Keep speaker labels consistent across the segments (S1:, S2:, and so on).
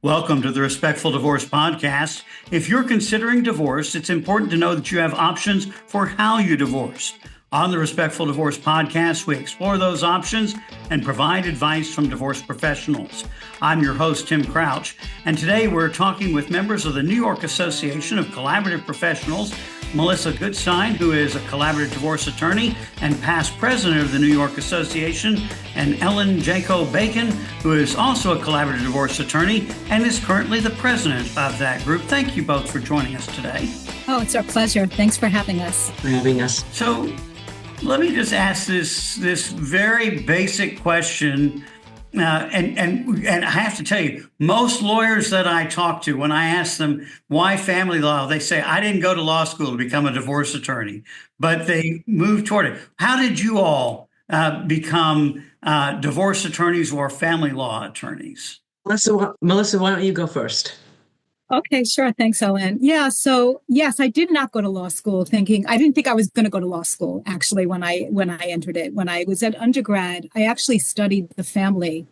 S1: Welcome to the Respectful Divorce Podcast. If you're considering divorce, it's important to know that you have options for how you divorce. On the Respectful Divorce Podcast, we explore those options and provide advice from divorce professionals. I'm your host, Tim Crouch, and today we're talking with members of the New York Association of Collaborative Professionals, Melissa Goodstein, who is a collaborative divorce attorney and past president of the New York Association, and Ellen Jancko-Baken, who is also a collaborative divorce attorney and is currently the president of that group. Thank you both for joining us today.
S2: Oh, it's our pleasure. Thanks for having us.
S1: So let me just ask this very basic question. And I have to tell you, most lawyers that I talk to, when I ask them why family law, they say, I didn't go to law school to become a divorce attorney, but they moved toward it. How did you all become divorce attorneys or family law attorneys?
S3: Melissa, why don't you go first?
S2: Okay, sure. Thanks, Ellen. Yeah. So yes, I did not go to law school I didn't think I was going to go to law school. Actually, when I entered it, when I was at undergrad, I actually studied the family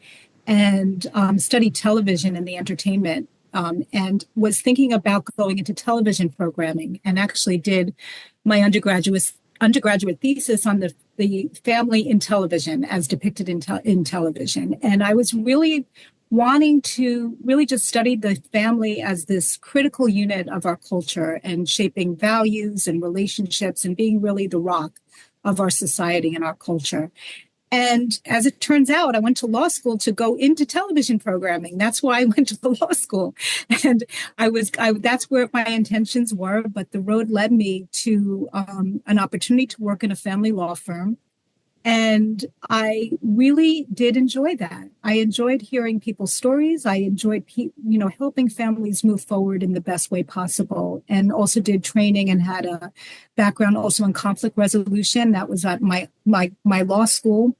S2: and studied television and the entertainment and was thinking about going into television programming, and actually did my undergraduate thesis on the family in television as depicted in television. And I was really wanting to really just study the family as this critical unit of our culture and shaping values and relationships and being really the rock of our society and our culture. And as it turns out, I went to law school to go into television programming. That's why I went to the law school. And that's where my intentions were. But the road led me to an opportunity to work in a family law firm. And I really did enjoy that. I enjoyed hearing people's stories. I enjoyed, helping families move forward in the best way possible, and also did training and had a background also in conflict resolution. That was at my law school.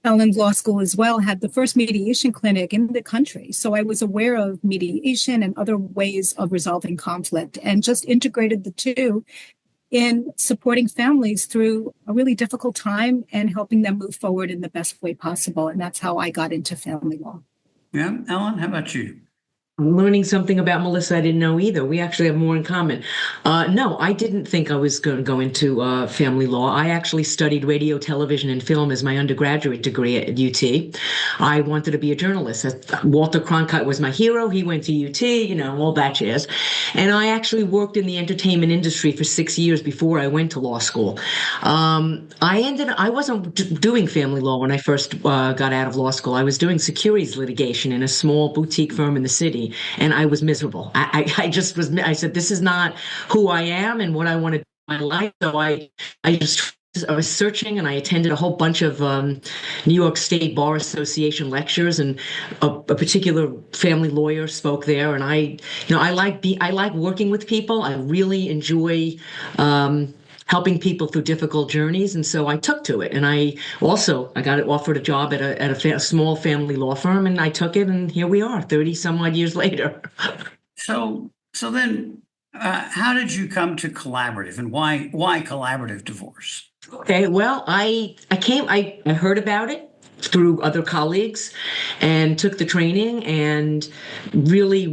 S2: Ellen's law school as well had the first mediation clinic in the country. So I was aware of mediation and other ways of resolving conflict, and just integrated the two in supporting families through a really difficult time and helping them move forward in the best way possible. And that's how I got into family law.
S1: Yeah. Ellen, how about you?
S3: I'm learning something about Melissa I didn't know either. We actually have more in common. No, I didn't think I was going to go into family law. I actually studied radio, television, and film as my undergraduate degree at UT. I wanted to be a journalist. Walter Cronkite was my hero. He went to UT, all that jazz. And I actually worked in the entertainment industry for 6 years before I went to law school. I wasn't doing family law when I first got out of law school. I was doing securities litigation in a small boutique firm in the city. And I was miserable. I said, this is not who I am and what I want to do in my life. So I was searching, and I attended a whole bunch of New York State Bar Association lectures, and a particular family lawyer spoke there. And I like working with people. I really enjoy helping people through difficult journeys. And so I took to it. And I got offered a job at a small family law firm, and I took it. And here we are 30 some odd years later.
S1: So then how did you come to collaborative, and why collaborative divorce?
S3: Okay. Well, I heard about it through other colleagues and took the training, and really,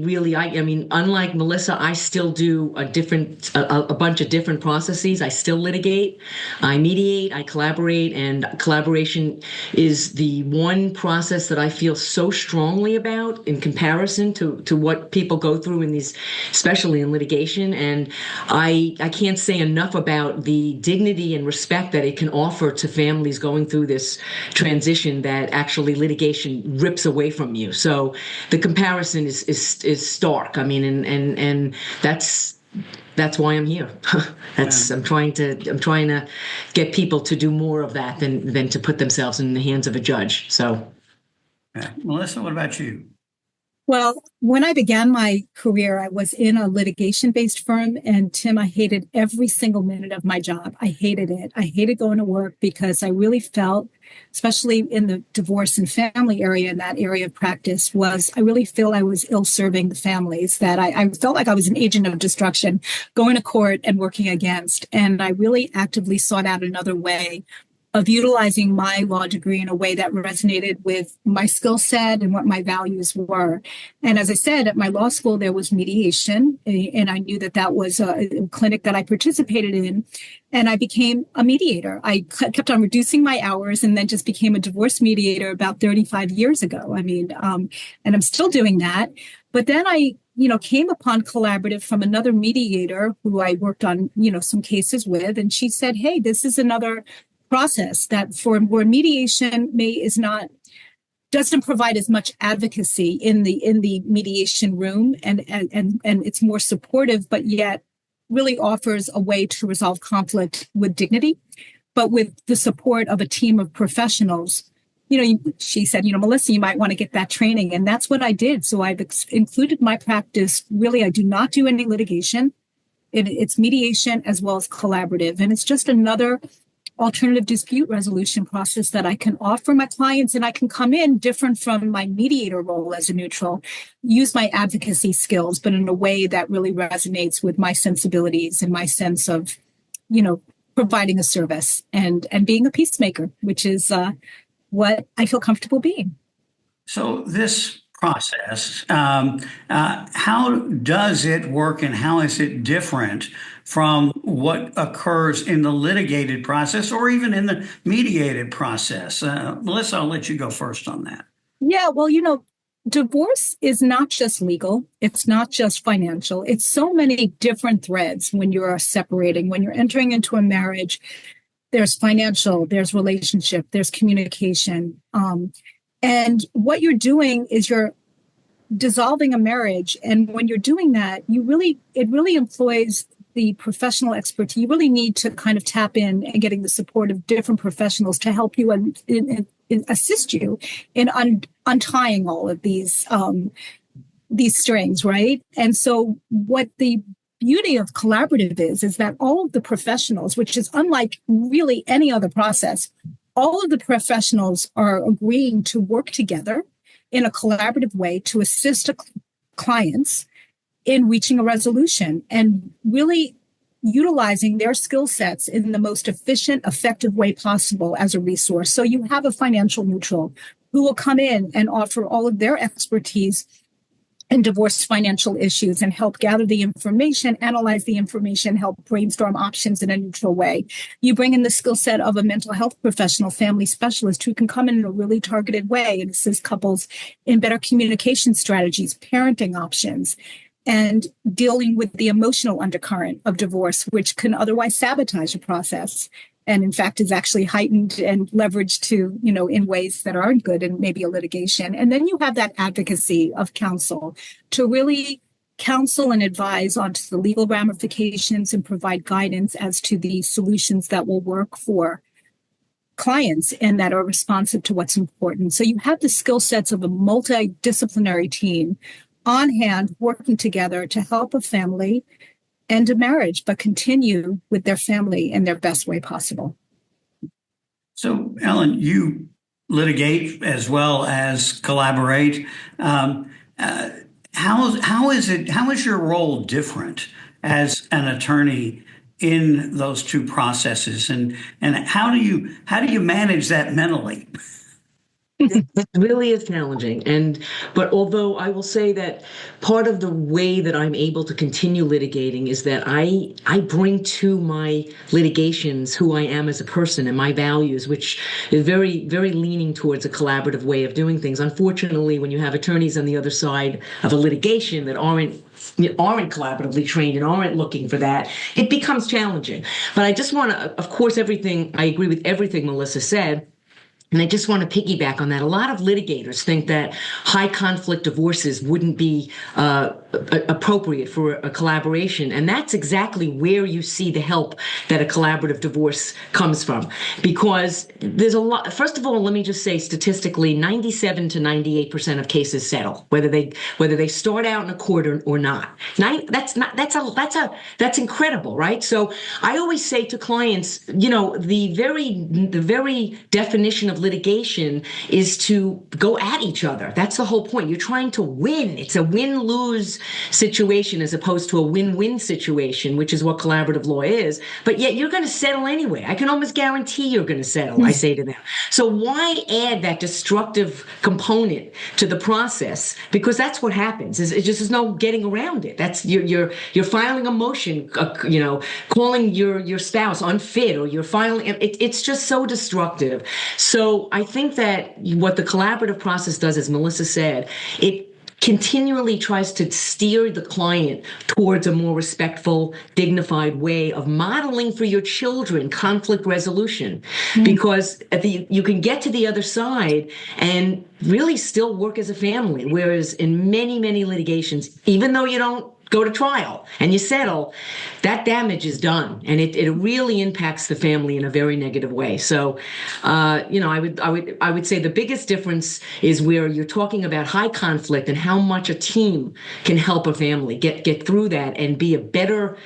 S3: unlike Melissa, I still do a bunch of different processes. I still litigate, I mediate, I collaborate, and collaboration is the one process that I feel so strongly about in comparison to what people go through in these, especially in litigation. And I can't say enough about the dignity and respect that it can offer to families going through this transition that actually litigation rips away from you. So the comparison is stark. And that's why I'm here. I'm trying to get people to do more of that than to put themselves in the hands of a judge. So,
S1: Melissa, what about you?
S2: Well, when I began my career, I was in a litigation-based firm, and Tim, I hated every single minute of my job. I hated it. I hated going to work because I really felt, especially in the divorce and family area, in that area of practice, I really feel I was ill-serving the families, that I felt like I was an agent of destruction, going to court and working against. And I really actively sought out another way of utilizing my law degree in a way that resonated with my skill set and what my values were. And as I said, at my law school, there was mediation, and I knew that that was a clinic that I participated in. And I became a mediator. I kept on reducing my hours and then just became a divorce mediator about 35 years ago. I mean, and I'm still doing that. But then I came upon collaborative from another mediator who I worked on, some cases with. And she said, hey, this is another process that for where mediation doesn't provide as much advocacy in the mediation room, and it's more supportive, but yet really offers a way to resolve conflict with dignity, but with the support of a team of professionals. She said, Melissa, you might want to get that training. And that's what I did. So I've included my practice. Really, I do not do any litigation. It's mediation as well as collaborative. And it's just another alternative dispute resolution process that I can offer my clients, and I can come in different from my mediator role as a neutral, use my advocacy skills, but in a way that really resonates with my sensibilities and my sense of, providing a service and being a peacemaker, which is what I feel comfortable being.
S1: So this process, how does it work and how is it different from what occurs in the litigated process or even in the mediated process? Melissa, I'll let you go first on that.
S2: Yeah, well, divorce is not just legal. It's not just financial. It's so many different threads when you're separating, when you're entering into a marriage. There's financial, there's relationship, there's communication. And what you're doing is you're dissolving a marriage. And when you're doing that, it really employs the professional expertise. You really need to kind of tap in and getting the support of different professionals to help you and assist you in untying all of these strings, right? And so what the beauty of collaborative is that all of the professionals, which is unlike really any other process, all of the professionals are agreeing to work together in a collaborative way to assist clients in reaching a resolution and really utilizing their skill sets in the most efficient, effective way possible as a resource. So you have a financial neutral who will come in and offer all of their expertise in divorce financial issues and help gather the information, analyze the information, help brainstorm options in a neutral way. You bring in the skill set of a mental health professional, family specialist who can come in a really targeted way and assist couples in better communication strategies, parenting options, and dealing with the emotional undercurrent of divorce, which can otherwise sabotage a process. And in fact, is actually heightened and leveraged to, in ways that aren't good and maybe a litigation. And then you have that advocacy of counsel to really counsel and advise onto the legal ramifications and provide guidance as to the solutions that will work for clients and that are responsive to what's important. So you have the skill sets of a multidisciplinary team on hand working together to help a family end a marriage, but continue with their family in their best way possible.
S1: So, Ellen, you litigate as well as collaborate. How is your role different as an attorney in those two processes, and how do you manage that mentally?
S3: It really is challenging. But although I will say that part of the way that I'm able to continue litigating is that I bring to my litigations who I am as a person and my values, which is very, very leaning towards a collaborative way of doing things. Unfortunately, when you have attorneys on the other side of a litigation that aren't collaboratively trained and aren't looking for that, it becomes challenging. But I just want to, of course, I agree with everything Melissa said. And I just want to piggyback on that. A lot of litigators think that high conflict divorces wouldn't be appropriate for a collaboration. And that's exactly where you see the help that a collaborative divorce comes from. Because there's a lot, first of all, let me just say statistically, 97 to 98% of cases settle, whether they start out in a court or not. That's incredible, right? So I always say to clients, the very definition of litigation is to go at each other. That's the whole point. You're trying to win. It's a win-lose situation as opposed to a win-win situation, which is what collaborative law is. But yet you're going to settle anyway. I can almost guarantee you're going to settle, I say to them. So why add that destructive component to the process? Because that's what happens. It just is no getting around it. That's you're filing a motion, calling your spouse unfit, or you're filing. It's just so destructive. So I think that what the collaborative process does, as Melissa said, it continually tries to steer the client towards a more respectful, dignified way of modeling for your children conflict resolution. Because you can get to the other side and really still work as a family. Whereas in many, many litigations, even though you don't go to trial and you settle, that damage is done, and it really impacts the family in a very negative way. So, I would say the biggest difference is where you're talking about high conflict and how much a team can help a family get through that and be a better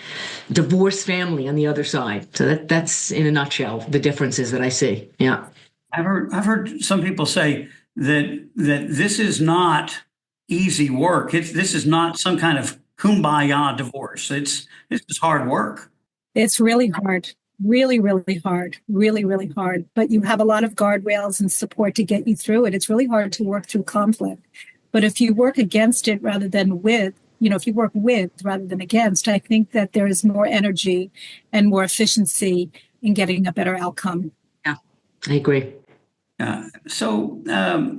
S3: divorced family on the other side. So that's in a nutshell the differences that I see. Yeah,
S1: I've heard some people say that this is not easy work. This is not some kind of kumbaya divorce. It's just hard work.
S2: It's really hard, really, really hard, really, really hard. But you have a lot of guardrails and support to get you through it. It's really hard to work through conflict. But if you work against it rather than with, if you work with rather than against, I think that there is more energy and more efficiency in getting a better outcome.
S3: Yeah, I agree.
S1: So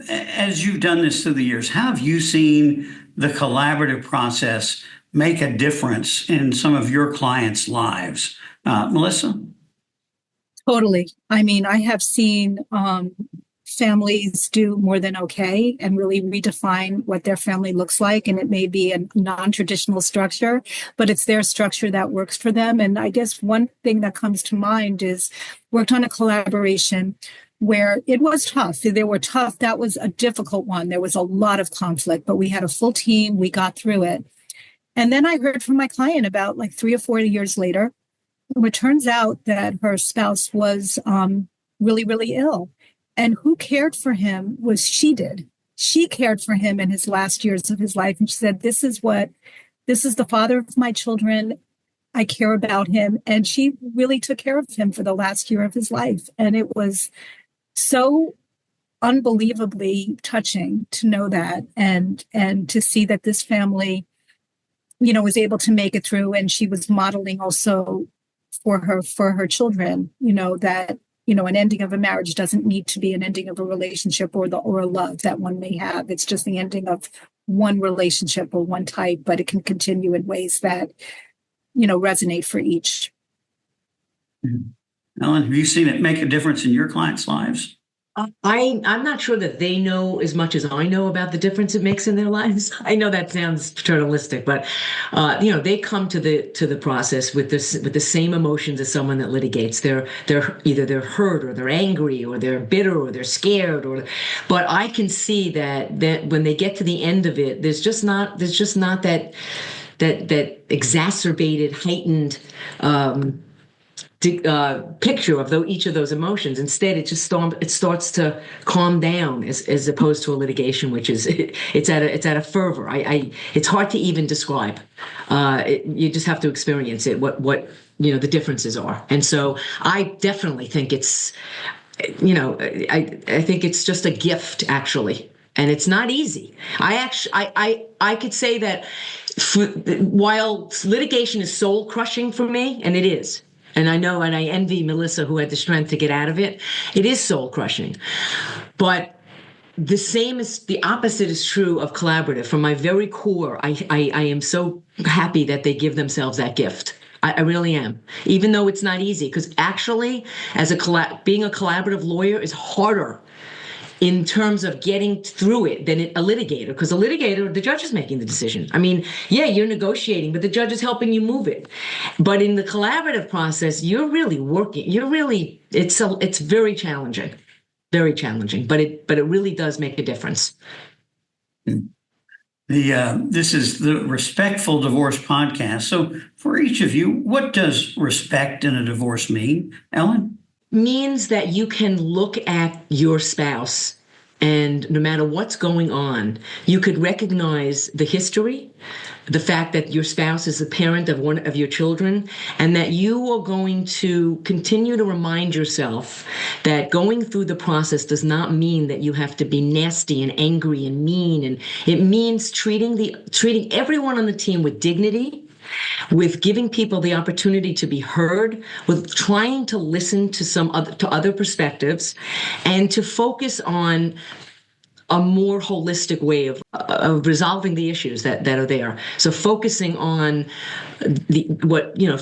S1: as you've done this through the years, how have you seen the collaborative process make a difference in some of your clients' lives? Melissa?
S2: Totally. I mean, I have seen families do more than okay and really redefine what their family looks like. And it may be a non-traditional structure, but it's their structure that works for them. And I guess one thing that comes to mind is worked on a collaboration where it was tough. That was a difficult one. There was a lot of conflict, but we had a full team. We got through it. And then I heard from my client about like 3 or 4 years later, it turns out that her spouse was really, really ill. And who cared for him was she did. She cared for him in his last years of his life. And she said, this is the father of my children. I care about him. And she really took care of him for the last year of his life. And it was so unbelievably touching to know that and to see that this family, was able to make it through. And she was modeling also for her children, that, an ending of a marriage doesn't need to be an ending of a relationship or a love that one may have. It's just the ending of one relationship or one type, but it can continue in ways that, resonate for each.
S1: Mm-hmm. Ellen, have you seen it make a difference in your clients' lives?
S3: I'm not sure that they know as much as I know about the difference it makes in their lives. I know that sounds paternalistic, but they come to the process with the same emotions as someone that litigates. They're either hurt or they're angry or they're bitter or they're scared but I can see that when they get to the end of it, there's just not that exacerbated, heightened picture of each of those emotions. Instead, it starts to calm down as opposed to a litigation, which is it's at a fervor. It's hard to even describe. You just have to experience it. What the differences are, and so I definitely think it's I think it's just a gift actually. And it's not easy. I could say that while litigation is soul crushing for me, and it is. And I know, and I envy Melissa, who had the strength to get out of it. It is soul crushing. But the opposite is true of collaborative. From my very core, I am so happy that they give themselves that gift. I really am, even though it's not easy. Because actually, being a collaborative lawyer is harder in terms of getting through it than a litigator, because a litigator, the judge is making the decision. I mean, yeah, you're negotiating, but the judge is helping you move it. But in the collaborative process, you're really working. It's very challenging, but it really does make a difference.
S1: This is the Respectful Divorce podcast. So for each of you, what does respect in a divorce mean? Ellen?
S3: means that you can look at your spouse, and no matter what's going on, you could recognize the history, the fact that your spouse is the parent of one of your children, and that you are going to continue to remind yourself that going through the process does not mean that you have to be nasty and angry and mean. And it means treating everyone on the team with dignity, with giving people the opportunity to be heard, with trying to listen to other perspectives, and to focus on a more holistic way of resolving the issues that are there. So focusing on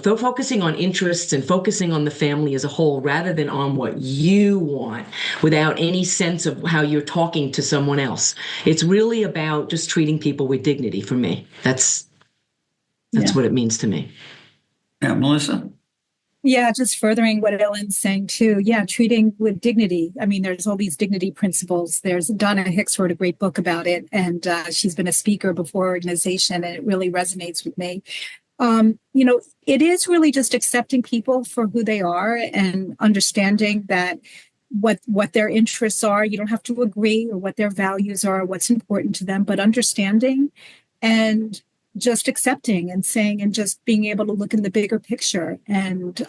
S3: focusing on interests and focusing on the family as a whole rather than on what you want without any sense of how you're talking to someone else. It's really about just treating people with dignity for me. That's what it means to me.
S1: Yeah, Melissa?
S2: Yeah, just furthering what Ellen's saying too. Yeah, treating with dignity. I mean, there's all these dignity principles. There's Donna Hicks wrote a great book about it, and she's been a speaker before organization, and it really resonates with me. It is really just accepting people for who they are and understanding that what their interests are. You don't have to agree, or what their values are, what's important to them, but understanding and just accepting and saying, and just being able to look in the bigger picture, and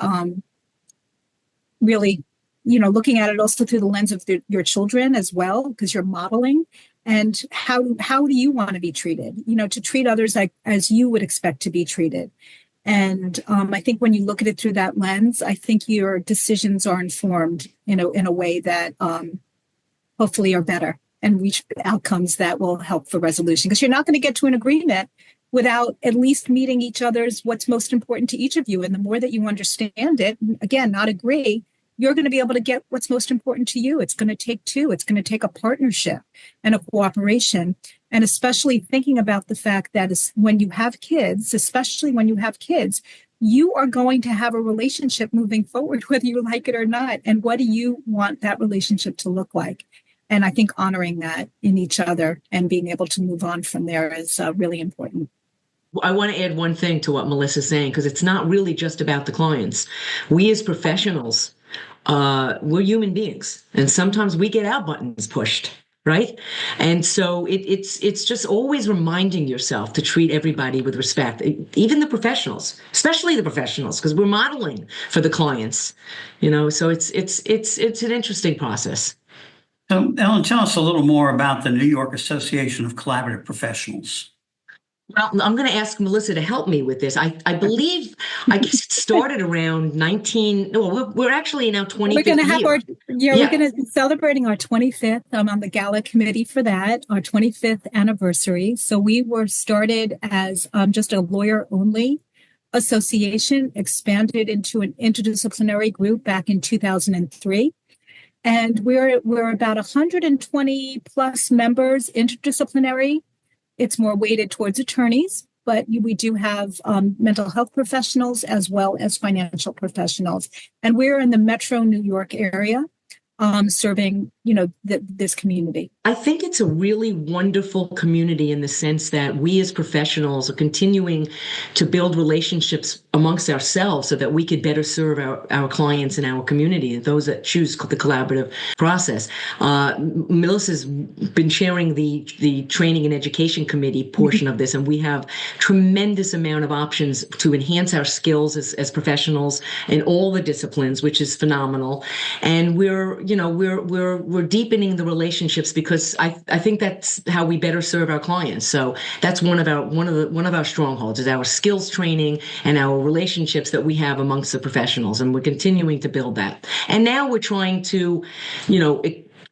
S2: really, looking at it also through the lens of your children as well, because you're modeling. And how do you want to be treated? To treat others as you would expect to be treated. And I think when you look at it through that lens, I think your decisions are informed in a way that hopefully are better and reach outcomes that will help for resolution. Because you're not going to get to an agreement without at least meeting each other's what's most important to each of you. And the more that you understand it, again, not agree, you're going to be able to get what's most important to you. It's going to take two. It's going to take a partnership and a cooperation. And especially thinking about the fact that when you have kids, especially when you have kids, you are going to have a relationship moving forward, whether you like it or not. And what do you want that relationship to look like? And I think honoring that in each other and being able to move on from there is really important.
S3: I want to add one thing to what Melissa's saying, because it's not really just about the clients. We as professionals, we're human beings, and sometimes we get our buttons pushed, right? And so it's just always reminding yourself to treat everybody with respect, even the professionals, especially the professionals, because we're modeling for the clients, So it's an interesting process.
S1: So, Ellen, tell us a little more about the New York Association of Collaborative Professionals.
S3: Well, I'm going to ask Melissa to help me with this. I believe, I guess it started around we're actually now 25th
S2: We're going to have
S3: year.
S2: We're going to be celebrating our 25th. I'm on the gala committee for that, our 25th anniversary. So we were started as just a lawyer-only association, expanded into an interdisciplinary group back in 2003. And we're about 120 plus members, interdisciplinary. It's more weighted towards attorneys, but we do have mental health professionals as well as financial professionals. And we're in the Metro New York area, serving, this community.
S3: I think it's a really wonderful community in the sense that we as professionals are continuing to build relationships amongst ourselves so that we could better serve our clients and our community, those that choose the collaborative process. Melissa's been chairing the training and education committee portion of this, and we have tremendous amount of options to enhance our skills as professionals in all the disciplines, which is phenomenal. And we're deepening the relationships because I think that's how we better serve our clients. So that's one of our strongholds is our skills training and our relationships that we have amongst the professionals, and we're continuing to build that. And now we're trying to,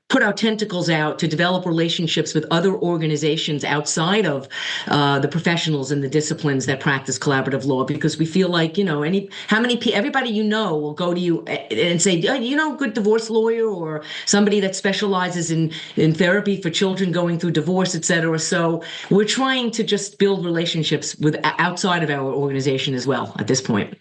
S3: put our tentacles out to develop relationships with other organizations outside of the professionals and the disciplines that practice collaborative law, because we feel like, everybody will go to you and say, good divorce lawyer or somebody that specializes in therapy for children going through divorce, et cetera. So we're trying to just build relationships with outside of our organization as well at this point.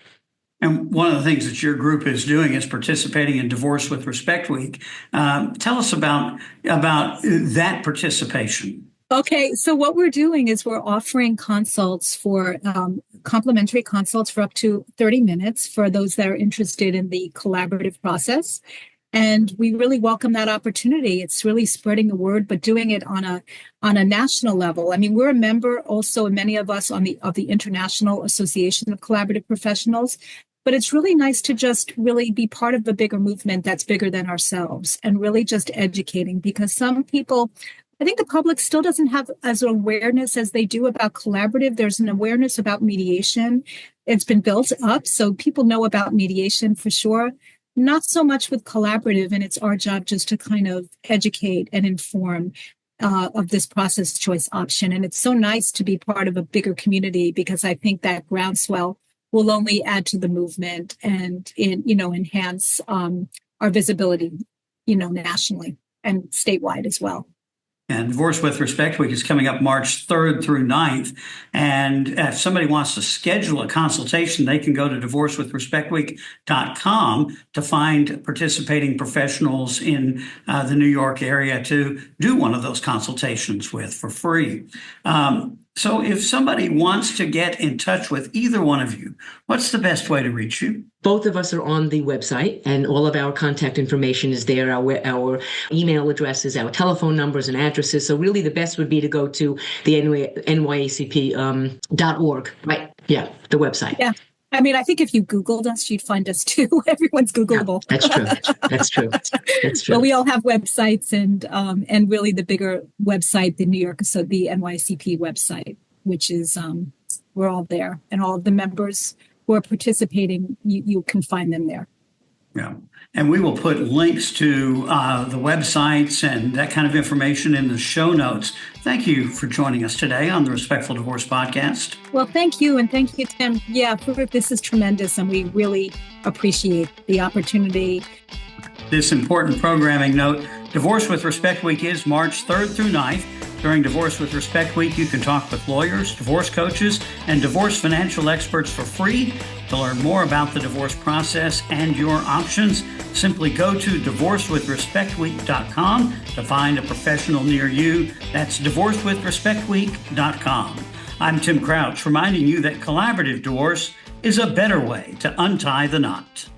S1: And one of the things that your group is doing is participating in Divorce with Respect Week. Tell us about that participation.
S2: Okay, so what we're doing is we're offering consults for complimentary consults for up to 30 minutes for those that are interested in the collaborative process. And we really welcome that opportunity. It's really spreading the word, but doing it on a national level. I mean, we're a member also, many of us of the International Association of Collaborative Professionals. But it's really nice to just really be part of a bigger movement that's bigger than ourselves and really just educating, because some people, I think the public still doesn't have as awareness as they do about collaborative. There's an awareness about mediation. It's been built up, so people know about mediation for sure. Not so much with collaborative, and it's our job just to kind of educate and inform of this process choice option. And it's so nice to be part of a bigger community, because I think that groundswell will only add to the movement and enhance our visibility, nationally and statewide as well.
S1: And Divorce with Respect Week is coming up March 3rd through 9th. And if somebody wants to schedule a consultation, they can go to divorcewithrespectweek.com to find participating professionals in the New York area to do one of those consultations with for free. So if somebody wants to get in touch with either one of you, what's the best way to reach you?
S3: Both of us are on the website, and all of our contact information is there. Our email addresses, our telephone numbers and addresses. So really the best would be to go to the NYACP.org, right? Yeah, the website.
S2: Yeah. I mean, I think if you Googled us, you'd find us too. Everyone's Googleable.
S3: Yeah, that's true. That's true. That's true.
S2: But we all have websites, and really the bigger website, the the NYCP website, which is we're all there, and all of the members who are participating, you can find them there.
S1: Yeah. And we will put links to the websites and that kind of information in the show notes. Thank you for joining us today on the Respectful Divorce Podcast.
S2: Well, thank you. And thank you, Tim. Yeah, this is tremendous. And we really appreciate the opportunity.
S1: This important programming note, Divorce with Respect Week is March 3rd through 9th. During Divorce with Respect Week, you can talk with lawyers, divorce coaches, and divorce financial experts for free. To learn more about the divorce process and your options, simply go to divorcewithrespectweek.com to find a professional near you. That's divorcewithrespectweek.com. I'm Tim Crouch, reminding you that collaborative divorce is a better way to untie the knot.